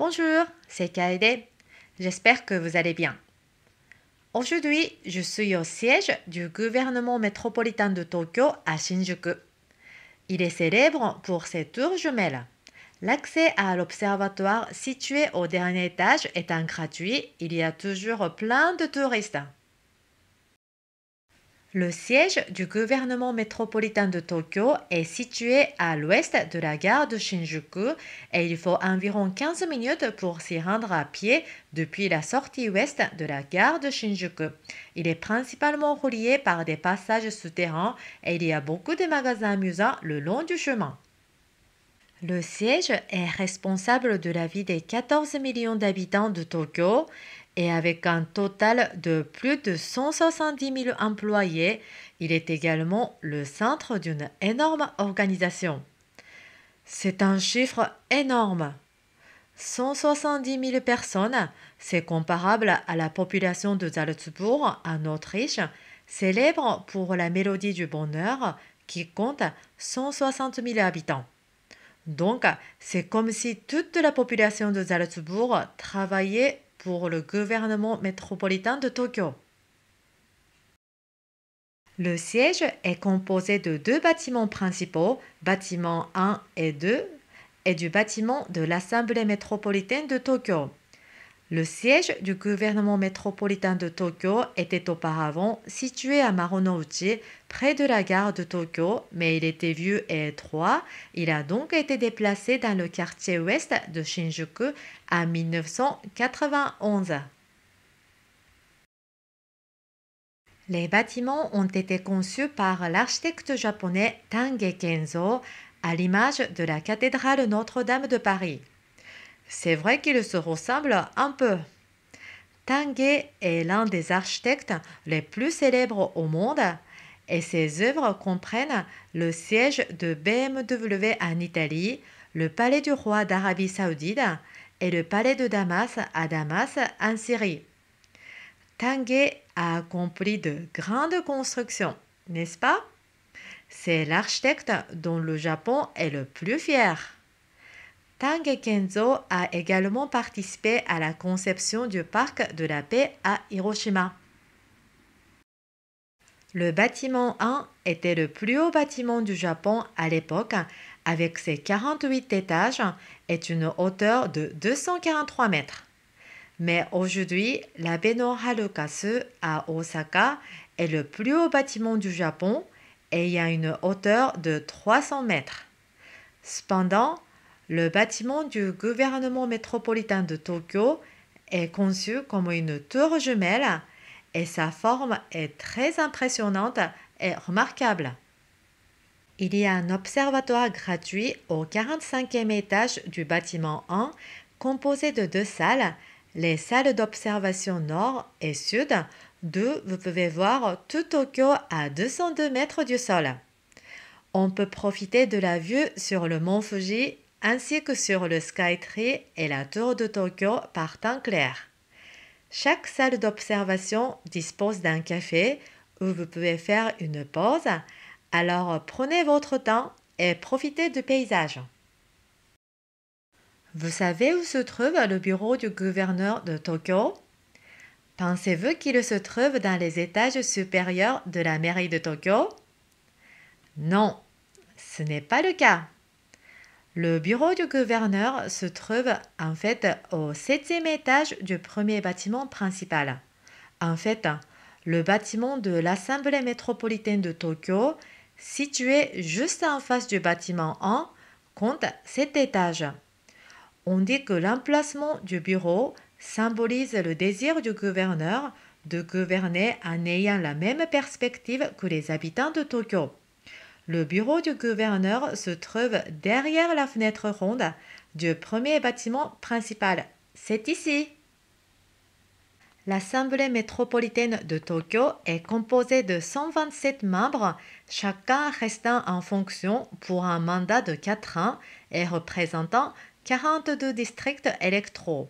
Bonjour, c'est Kaede. J'espère que vous allez bien. Aujourd'hui, je suis au siège du gouvernement métropolitain de Tokyo à Shinjuku. Il est célèbre pour ses tours jumelles. L'accès à l'observatoire situé au dernier étage étant gratuit, il y a toujours plein de touristes. Le siège du gouvernement métropolitain de Tokyo est situé à l'ouest de la gare de Shinjuku et il faut environ 15 minutes pour s'y rendre à pied depuis la sortie ouest de la gare de Shinjuku. Il est principalement relié par des passages souterrains et il y a beaucoup de magasins amusants le long du chemin. Le siège est responsable de la vie des 14 millions d'habitants de Tokyo et avec un total de plus de 170 000 employés, il est également le centre d'une énorme organisation. C'est un chiffre énorme. 170 000 personnes, c'est comparable à la population de Salzbourg en Autriche, célèbre pour la mélodie du bonheur qui compte 160 000 habitants. Donc, c'est comme si toute la population de Salzbourg travaillait pour le gouvernement métropolitain de Tokyo. Le siège est composé de deux bâtiments principaux, bâtiments 1 et 2, et du bâtiment de l'Assemblée métropolitaine de Tokyo. Le siège du gouvernement métropolitain de Tokyo était auparavant situé à Marunouchi, près de la gare de Tokyo, mais il était vieux et étroit. Il a donc été déplacé dans le quartier ouest de Shinjuku en 1991. Les bâtiments ont été conçus par l'architecte japonais Tange Kenzo, à l'image de la cathédrale Notre-Dame de Paris. C'est vrai qu'ils se ressemblent un peu. Tange est l'un des architectes les plus célèbres au monde et ses œuvres comprennent le siège de BMW en Italie, le palais du roi d'Arabie Saoudite et le palais de Damas à Damas en Syrie. Tange a accompli de grandes constructions, n'est-ce pas? C'est l'architecte dont le Japon est le plus fier. Tange Kenzo a également participé à la conception du parc de la paix à Hiroshima. Le bâtiment 1 était le plus haut bâtiment du Japon à l'époque, avec ses 48 étages et une hauteur de 243 mètres. Mais aujourd'hui, la Beno Harukasu à Osaka est le plus haut bâtiment du Japon et il y a une hauteur de 300 mètres. Cependant, le bâtiment du gouvernement métropolitain de Tokyo est conçu comme une tour jumelle et sa forme est très impressionnante et remarquable. Il y a un observatoire gratuit au 45e étage du bâtiment 1 composé de deux salles, les salles d'observation nord et sud, d'où vous pouvez voir tout Tokyo à 202 mètres du sol. On peut profiter de la vue sur le mont Fuji ainsi que sur le Skytree et la tour de Tokyo par temps clair. Chaque salle d'observation dispose d'un café où vous pouvez faire une pause, alors prenez votre temps et profitez du paysage. Vous savez où se trouve le bureau du gouverneur de Tokyo? Pensez-vous qu'il se trouve dans les étages supérieurs de la mairie de Tokyo? Non, ce n'est pas le cas. Le bureau du gouverneur se trouve en fait au 7e étage du premier bâtiment principal. En fait, le bâtiment de l'Assemblée métropolitaine de Tokyo, situé juste en face du bâtiment 1, compte 7 étages. On dit que l'emplacement du bureau symbolise le désir du gouverneur de gouverner en ayant la même perspective que les habitants de Tokyo. Le bureau du gouverneur se trouve derrière la fenêtre ronde du premier bâtiment principal. C'est ici. L'Assemblée métropolitaine de Tokyo est composée de 127 membres, chacun restant en fonction pour un mandat de 4 ans et représentant 42 districts électoraux.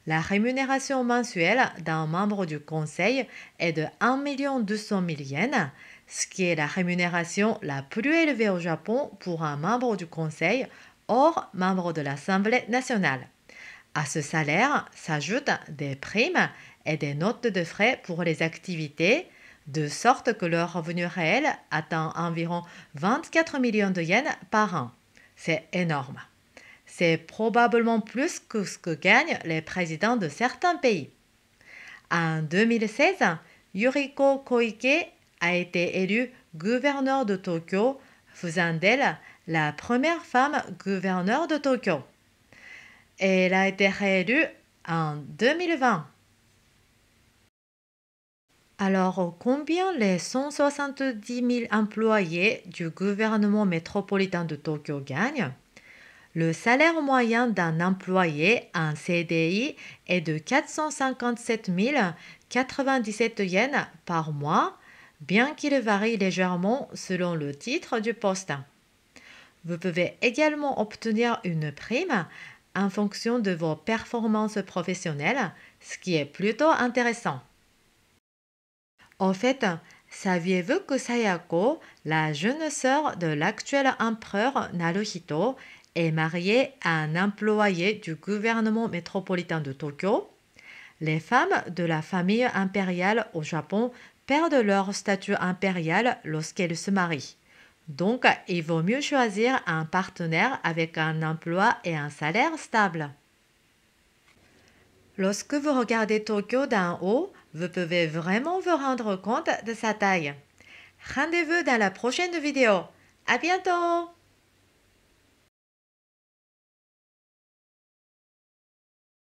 La rémunération mensuelle d'un membre du conseil est de 1 200 000 yens, ce qui est la rémunération la plus élevée au Japon pour un membre du conseil, hors membre de l'Assemblée nationale. À ce salaire s'ajoutent des primes et des notes de frais pour les activités, de sorte que leur revenu réel atteint environ 24 millions de yens par an. C'est énorme. C'est probablement plus que ce que gagnent les présidents de certains pays. En 2016, Yuriko Koike a été élue gouverneur de Tokyo, faisant d'elle la première femme gouverneure de Tokyo. Elle a été réélue en 2020. Alors, combien les 170 000 employés du gouvernement métropolitain de Tokyo gagnent? Le salaire moyen d'un employé en CDI est de 457 097 yens par mois, bien qu'il varie légèrement selon le titre du poste. Vous pouvez également obtenir une prime en fonction de vos performances professionnelles, ce qui est plutôt intéressant. En fait, saviez-vous que Sayako, la jeune sœur de l'actuel empereur Naruhito, est mariée à un employé du gouvernement métropolitain de Tokyo? Les femmes de la famille impériale au Japon perdent leur statut impérial lorsqu'elles se marient. Donc, il vaut mieux choisir un partenaire avec un emploi et un salaire stable. Lorsque vous regardez Tokyo d'en haut, vous pouvez vraiment vous rendre compte de sa taille. Rendez-vous dans la prochaine vidéo. À bientôt!